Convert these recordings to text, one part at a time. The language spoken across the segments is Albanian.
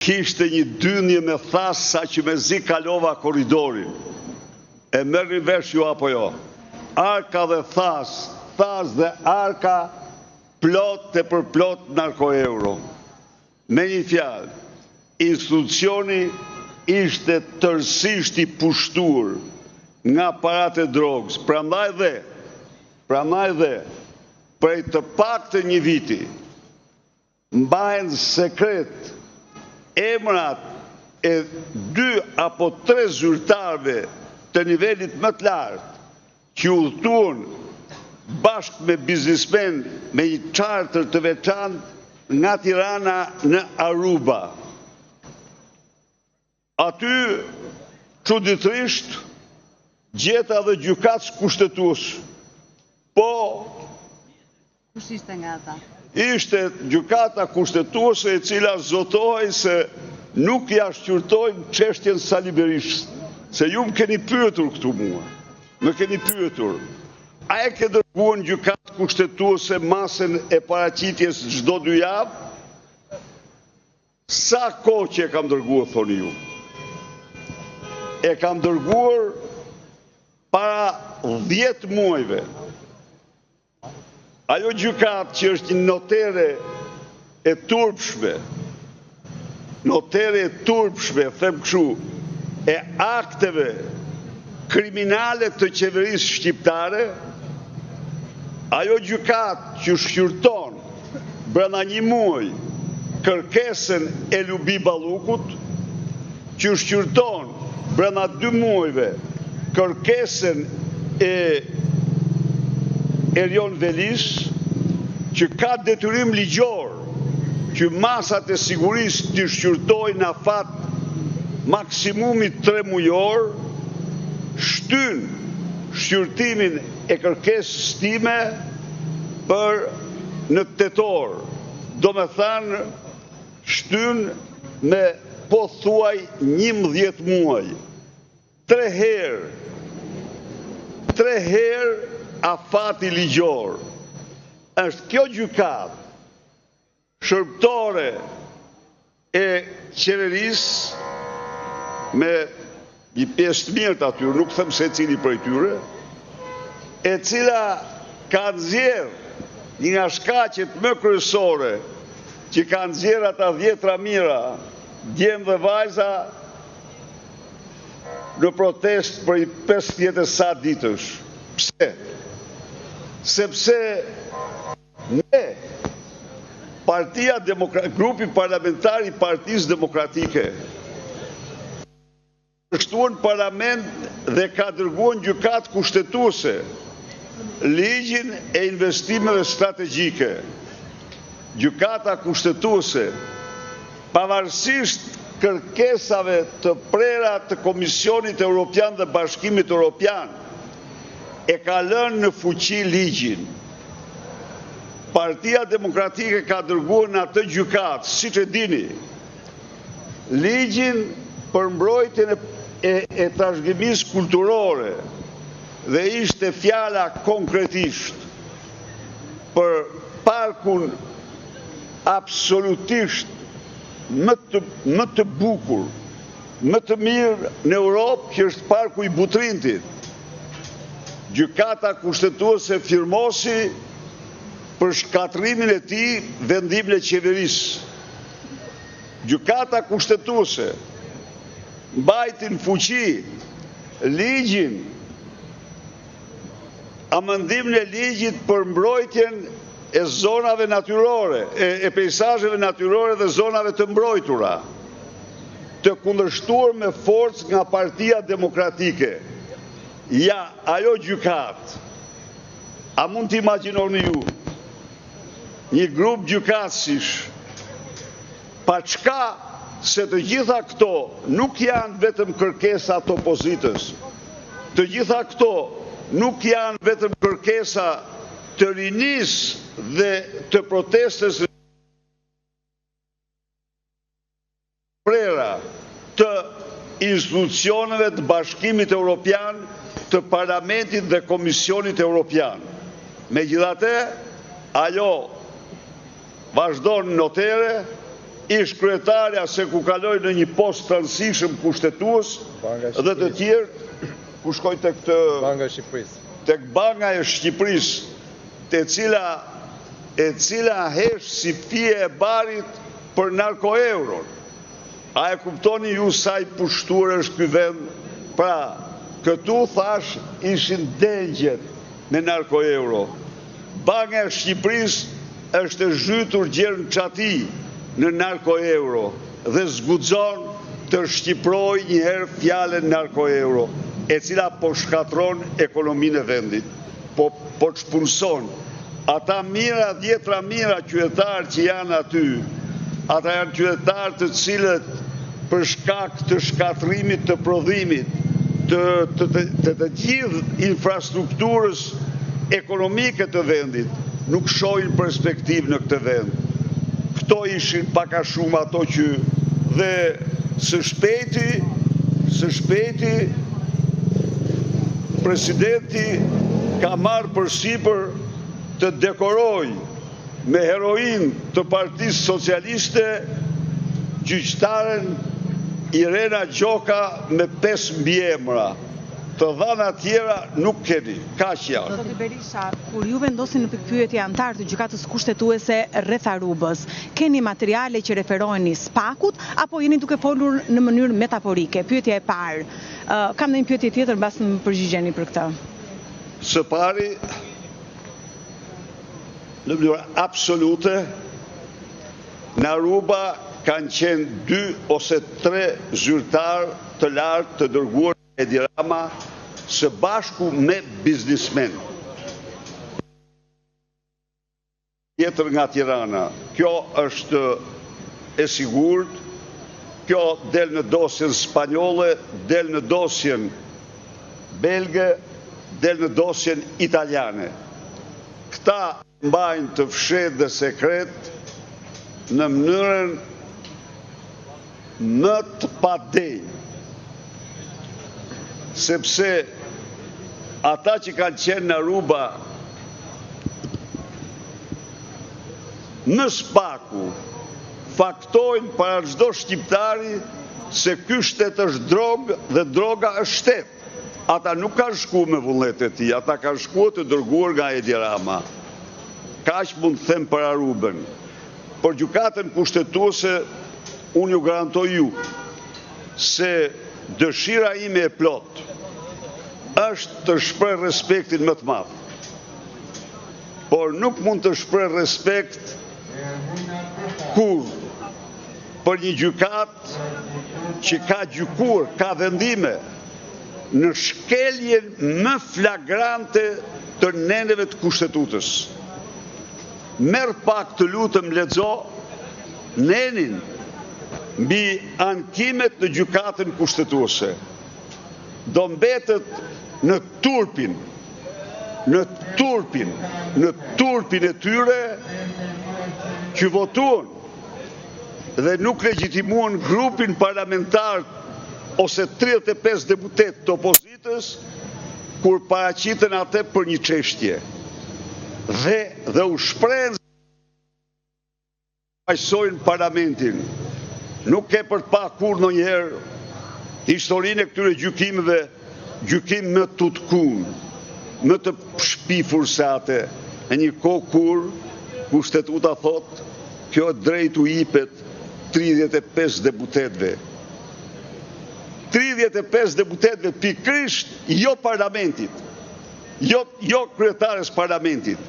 kishte një dyndje me thas sa që me zi kalova koridorin. E merrni vesh ju apo jo? Arka dhe thas dhe arka plot e për plot narko-euro. Me një fjalë, institucioni ishte tërësisht i pushtuar nga parat e drogës. Prandaj dhe, prej të paktën një viti, mbahen sekret emrat e 2 apo 3 zyrtarëve të nivelit më të lartë që udhëtuan bashkë me biznismen me një charter të veçantë nga Tirana në Aruba. Aty, çuditërisht, gjeta dhe gjykatës kushtetues. Po, kush ishte nga ata? Ishte gjykata kushtetuese e cila zotohej se nuk ja shqyrtojnë çështjen Sali Berishës. Se ju më keni pyetur këtu mua. Më keni pyetur. A e ke dërguar në gjykatë kushtetuese masën e paraqitjes çdo 2 javë? Sa kohë që e kam dërguar, thoni ju? E kam dërguar para 10 muajve. Ajo gjykatë që është një notere e turpshme, them kështu, e akteve kriminale të qeverisë shqiptare, ajo gjykatë që shqyrton brenda një muaj kërkesën e Lubi Ballukut, që shqyrton brenda 2 muajve kërkesën e Erion Velis, që ka detyrim ligjor që masat e sigurisë të shqyrtojnë afat maksimumit 3 mujor, shtyn shqyrtimin e kërkesës time për në tetor. Do me thanë, shtyn me po thuaj 11 muaj. 3 herë afati ligjor. Është kjo gjykatë shërbëtore e qeverisë me një pjesë të mirë të atyre, nuk them se cili prej tyre, e cila ka nxjerrë një nga shkaqet më kryesore që ka nxjerrë ata 10 mira, djemë dhe vajza në protest për 50 e sa ditësh. Pse? Sepse ne, grupi parlamentar i Partisë Demokratike, shtuan parlament dhe ka dërguar në gjykatë kushtetuese ligjin e investimeve strategjike. Gjykata kushtetuese, pavarësisht kërkesave të prera të Komisionit Evropian dhe Bashkimit Evropian, e ka lënë në fuqi ligjin. Partia Demokratike ka dërguar në atë gjykatë, siç e dini, ligjin për mbrojtjen e trashëgimisë kulturore, dhe ishte fjala konkretisht për parkun absolutisht më të bukur, më të mirë në Europë, që është parku i Butrintit. Gjykata kushtetuese firmosi për shkatrimin e tij vendimin e qeverisë. Gjykata kushtetuese mbajti në fuqi ligjin, amendimin e ligjit për mbrojtjen e zonave natyrore, e peizazheve natyrore dhe zonave të mbrojtura, të kundërshtuar me forcë nga Partia Demokratike. Ja, ajo gjykatë, a mund të imagjinoni ju, një grup gjykatësish, pa çka se të gjitha këto nuk janë vetëm kërkesa të opozitës, të gjitha këto nuk janë vetëm kërkesa të rinisë dhe të protestës prera të institucioneve të Bashkimit Evropian, të Parlamentit dhe Komisionit Evropian. Megjithatë, ajo vazhdon notere ish kryetarja se ku kaloj në një post të rëndësishëm kushtetues dhe të tjerë, ku shkoj tek Banga e Shqipërisë. Tek Banga e Shqipërisë, e cila hesh si fije e barit për narkoeuron. A e kuptoni ju sa i pushtuar është ky vend? Pra, këtu thash ishin dengjet me narkoeuro. Banga e Shqipërisë është e zhytur gjerën çati në narkoeuro dhe zguxon të shqiproj njëherë fjalën narkoeuro, e cila po shkatron ekonominë e vendit, po çpunson. Ata mira, dhjetra mira qytetarë që janë aty, ata janë qytetarë të cilët për shkak të shkatrimit të prodhimit, të gjithë infrastrukturës ekonomike të vendit, nuk shohin perspektivë në këtë vend. Këto ishin paka shumë ato që dhe së shpejti presidenti ka marrë përsipër të dekoroj me heroin të Partisë Socialiste gjyqtaren Irena Gjoka me 5 mbiemra. Të dhëna tjera nuk keni, kaq janë. Zoti Berisha, kur ju vendosin në pikpyetje antar të gjykatës kushtetuese rreth Arubës, keni materiale që referoheni Spakut apo jeni duke folur në mënyrë metaforike? Pyetja e parë. Kam ndonjë pyetje tjetër mbas më përgjigjeni për këtë. Së pari, në mënyrë absolute, në Aruba kanë qenë 2 ose 3 zyrtarë të lartë të dërguar Edi Rama së bashku me biznismen. Tjetër nga Tirana. Kjo është e sigurt, kjo del në dosjen spanjolle, del në dosjen belge, del në dosjen italiane. Këta mbajnë të fshehtë dhe sekret në mënyrën më të padejë. Sepse ata që kanë qenë në Aruba në Spaku faktojnë para çdo shqiptari se ky shtet është drogë dhe droga është shtet. Ata nuk kanë shkuar me vullnet e tij, ata kanë shkuar të dërguar nga Edi Rama. Kaq mund të them për Arubën. Por gjykatën kushtetuese unë ju garantoj ju se dëshira ime e plot është të shpreh respektin më të madh. Por nuk mund të shpreh respekt kur për një gjykat që ka gjykuar, ka vendime në shkeljen më flagrante të neneve të kushtetutës. Merr pak të lutem lexo nenin mbi ankimet në gjykatën kushtetuese. Do mbetet në turpin e tyre që votuan dhe nuk legjitimuan grupin parlamentar ose 35 deputet të opozitës kur paraqiten atë për një çështje. Dhe u shprehen pajsojnë parlamentin. Nuk ke për të pa kur ndonjëherë historinë e këtyre gjykimeve, gjykim më tutkun, më të shpifur se atë, në një kohë kur kushtetuta thot, kjo drejt u jepet 35 deputetëve. 35 deputetëve pikërisht jo parlamentit, jo kryetares parlamentit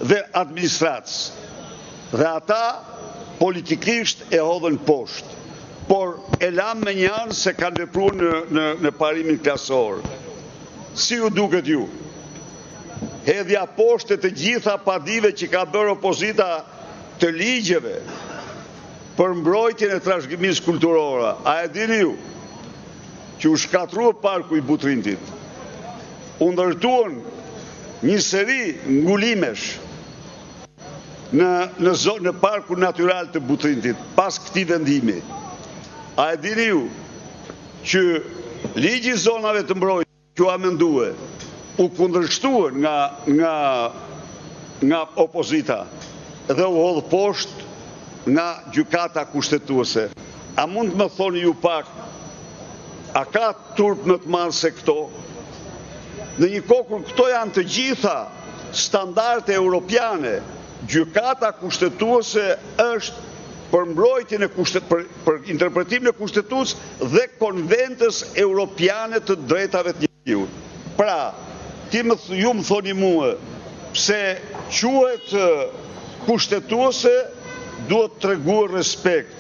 dhe administratës. Dhe ata politikisht e hodhën poshtë, por e lam me një anë se kanë vepruar në parimin klasor. Si ju duket ju? Hedhja poshtë të gjitha padive që ka bërë opozita të ligjeve për mbrojtjen e trashëgimisë kulturore. A e dini ju që u shkatrua parku i Butrintit? U ndërtuan një seri ngulimesh në parku natyral të Butrintit pas këtij vendimi. A e dini ju që ligji i zonave të mbrojtura që u amendue u kundërshtuan nga opozita dhe u hodh poshtë nga gjykata kushtetuese. A mund të më thoni ju pak, a ka turp më të madh se këto? Në një kohë kur këto janë të gjitha standarde europiane, gjykata kushtetuese është për mbrojtjen e për interpretimin e kushtetues dhe konventës europiane të drejtave të njerëzit. Pra, ju më thoni mua, pse quhet kushtetuese, duhet të treguar respekt.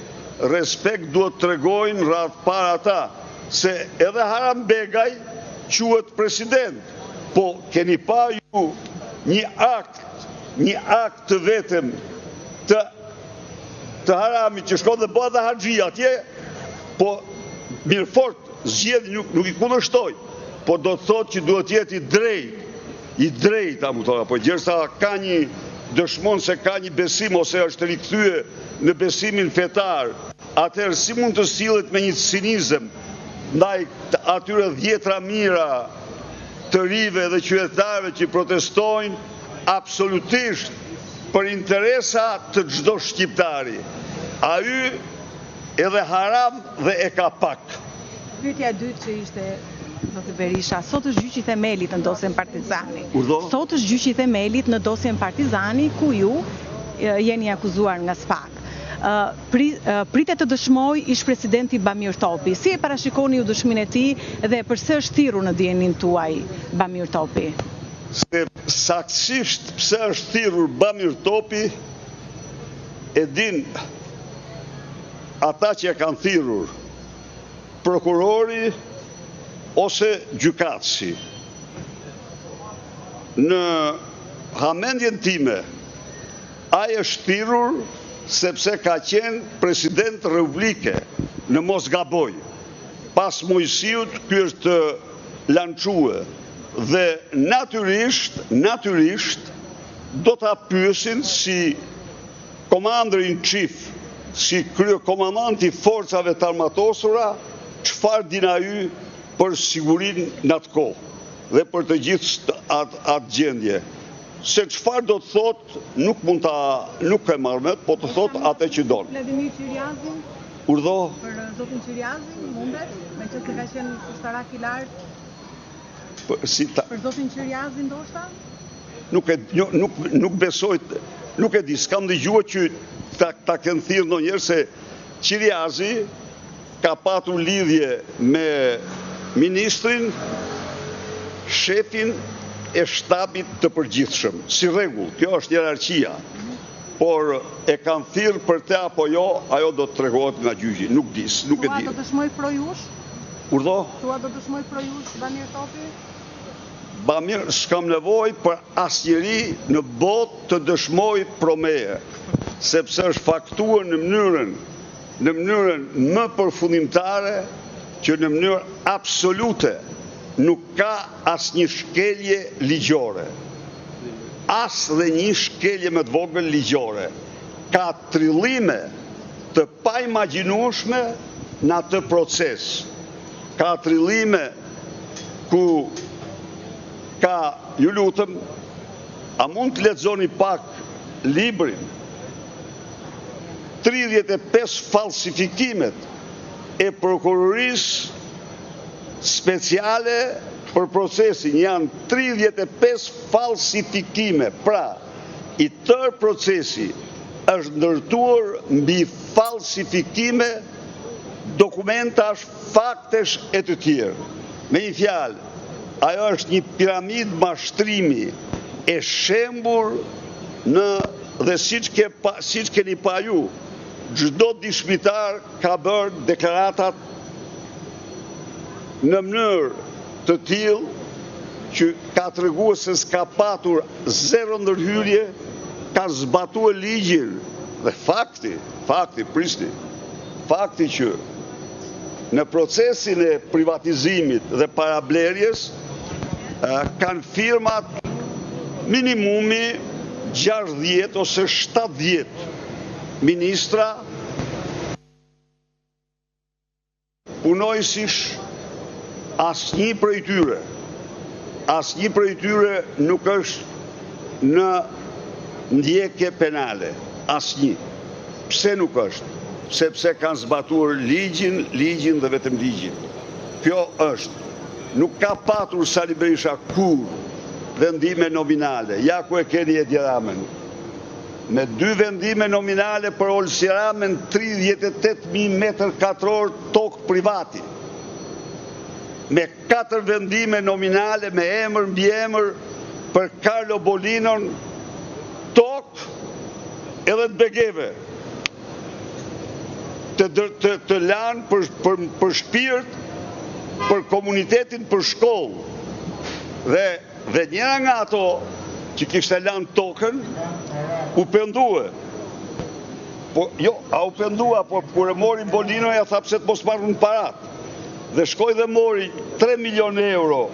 Respekt duhet të tregojnë radh para ata, se edhe Harambegaj quhet president. Po keni pa ju një akt të vetëm të Haramit që shkon dhe bëhet dhe haxhia atje, po mirë fort, zgjedhje nuk i kundërshtoj, po do të thotë që duhet jetë i drejt, apo gjersa ka një dëshmon se ka një besim ose është rikthye në besimin fetar, atëherë si mund të sillet me një cinizëm ndaj atyre dhjetra mijëra të rive dhe qytetarëve që protestojnë absolutisht për interesa të çdo shqiptari. Ai edhe haram dhe e ka pak. Pyetja e dytë që ishte Zoti Berisha, sot është gjyqi i themelit në dosjen Partizani. Sot është gjyqi i themelit në dosjen Partizani ku ju jeni akuzuar nga SPAK. Pritet të dëshmoj ish presidenti Bamir Topi. Si e parashikoni ju dëshminë e tij dhe pse është thirrur në dijenin tuaj Bamir Topi? Se saktësisht pse është thirrur Bamir Topi e din ata që e kanë thirrur, prokurori ose gjykatësi. Në hamendjen time, ai është thirrur sepse ka qenë president republike në mos gaboj. Pas Mojsiut, ky është lançuar dhe natyrisht do ta pyesin si commander in chief, si kryekomandanti i forcave të armatosura, çfarë din ai për sigurinë në atë kohë dhe për të gjithë atë gjendje. Se çfarë do të thotë nuk e marrë, po të thotë atë që don. Vladimir Qyriazin? Urdhë? Për zotin Qyriazin mundet, meqenëse ka qenë ushtarak i lartë? Për zotin Qyriazin ndoshta? Nuk besoj, nuk e di, s'kam dëgjuar që ta kenë thirrë ndonjëherë se Qyriazi ka patur lidhje me ministrin, shefin e shtabit të përgjithshëm. Si rregull, kjo është hierarkia. Por e kanë thirrë për të apo jo, ajo do të tregohet nga gjyqi. Nuk e di. Tua do të dëshmoj projush? Urdhë? Tua do të dëshmoj projush Bamir Topi? Bamir, s'kam nevojë për asnjëri në botë të dëshmoj pro meje, sepse është faktuar në mënyrën më përfundimtare që në mënyrë absolute nuk ka asnjë shkelje ligjore. As dhe një shkelje më të vogël ligjore. Ka trillime të paimagjinueshme në atë proces. Ka trillime ku ju lutem, a mund të lexoni pak librin 35 falsifikimet e prokurorisë speciale për procesin, janë 35 falsifikime. Pra, i tërë procesi është ndërtuar mbi falsifikime, dokumentash, faktesh e të tjerë. Me një fjalë, ajo është një piramid mashtrimi e shembur dhe siç keni pa ju, çdo dëshmitar ka bërë deklaratat në mënyrë të tillë që ka treguar se s'ka patur zero ndërhyrje, ka zbatuar ligjin dhe fakti që në procesin e privatizimit dhe parablerjes kanë firmat minimumi 60 ose 70 ministra, punojësish. Asnjë prej tyre nuk është në ndjekje penale. Asnjë. Pse nuk është? Sepse kanë zbatuar ligjin dhe vetëm ligjin. Kjo është. Nuk ka patur Sali Berisha kur vendime nominale. Ja ku e keni Edi Ramën. Me 2 vendime nominale për Olsi Ramën, 38.000 metër katror tokë privati. Me 4 vendime nominale me emër mbi emër për Carlo Bolinon, tokë edhe të begeve. Të lanë për shpirt, për komunitetin, për shkollë. Dhe njëra nga ato që kishte lanë tokën, u pendue. U pendua, por kur e morin Bolino, ja tha pse të mos marrën parat. Dhe shkoj dhe mori 3 milion euro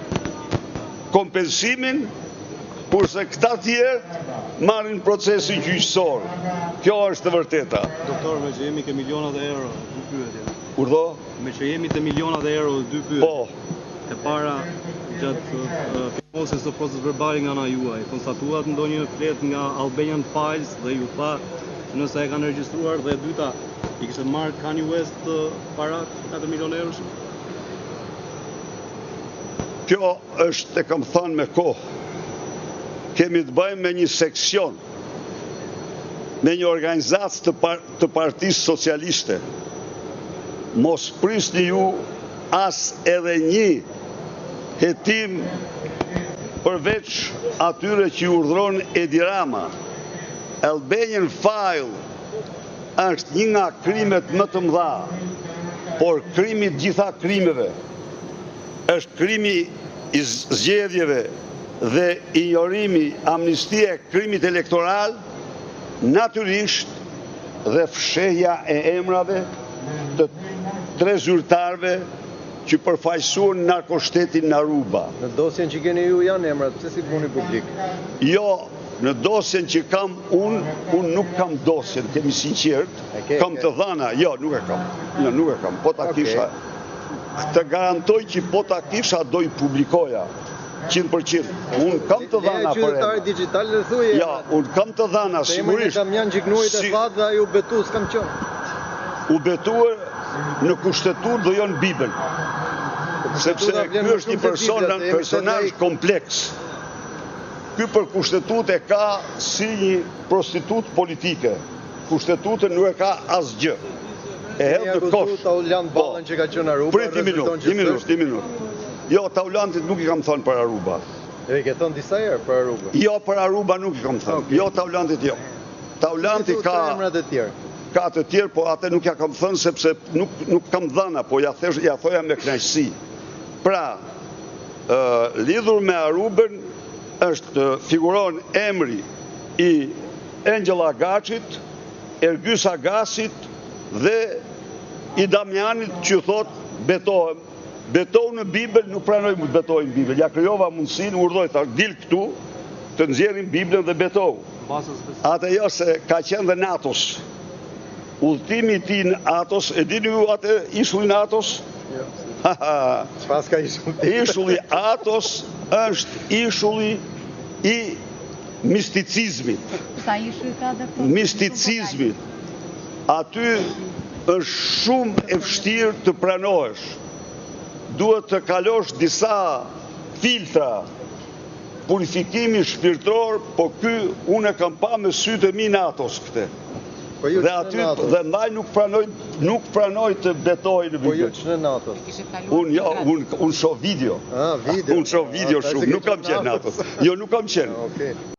kompensimin, kurse këta tjerë marrin procesin gjyqësor. Kjo është e vërteta. Doktor, me që jemi ke milionat e euro, 2 pyetje. Urdhë? Me që jemi te milionat e euro, 2 pyetje. Po. E para, gjatë firmosis të proces verbali nga ana juaj, konstatuat ndonjë flet nga Albanian Files dhe ju tha nëse e kanë regjistruar, dhe e dyta, i kishte marrë Kanye West parat 4 milion euro? Kjo është, e kam thënë me kohë, kemi të bëjmë me një seksion, me një organizatë të Partisë Socialiste. Mos prisni ju as edhe një hetim përveç atyre që urdhron Edi Rama. Albanian File është një nga krimet më të mëdha, por krimi të gjitha krimeve është krimi i zgjedhjeve dhe injorimi, amnistia e krimit elektoral, natyrisht dhe fshehja e emrave të 3 zyrtarëve që përfaqësuan narkoshtetin në Aruba. Në dosjen që keni ju janë emrat, pse si puni publik? Jo, në dosjen që kam unë nuk kam dosjen, kemi sinqert, kam të dhëna, jo, nuk e kam. Jo, nuk e kam, po ta kisha. Të garantoj që po ta kisha do i publikoja 100%. Unë kam të dhëna për qytetari digital në thuje. Ja, unë kam të dhëna sigurisht. Kam janë gjiknurit e fat dhe ju betu s'kam qenë. U betuar në kushtetur dhe jo në Bibël. Sepse ky është një personazh kompleks. Ky për kushtetut e ka si një prostitut politike. Kushtetutën nuk e ka asgjë. E hedh në kosh. Taulant Ballën që ka qenë Aruba. Prit një minutë. Jo, Taulantit nuk i kam thënë për Aruba. E ke thënë disa herë për Aruba. Jo, për Aruba nuk i kam thënë. Jo, Taulantit jo. Taulanti ka emrat e tjerë. Ka të tjerë, po atë nuk ja kam thënë sepse nuk kam dhëna, po ja thoja me kënaqësi. Pra, lidhur me Arubën është figuron emri i Angel Agachit, Ergys Agasit dhe i Damjanit që thot betohem. Betohu në Bibël, nuk pranoj mu të betohem në Bibël. Ja krijova mundësinë, urdhoj, tha, dil këtu, të nxjerrim Biblën dhe betohu. Atë jo se ka qenë dhe Natos. Udhëtimi i tij në Atos, e dini ju atë ishullin Atos? Jo. Pas ka ishull. Ishulli Atos është ishulli i misticizmit. Sa ishull ka dhe këto? Misticizmit. Aty është shumë e vështirë të pranohesh. Duhet të kalosh disa filtra, purifikimi shpirtëror, po ky unë e kam pa me sytë e mi në Atos këte. Dhe aty dhe ndaj nuk pranoj të betoj në Bibël. Po ju që në Atos? Unë shoh video. Video. Unë shoh video shumë, nuk kam qenë në Atos. Jo, nuk kam qenë.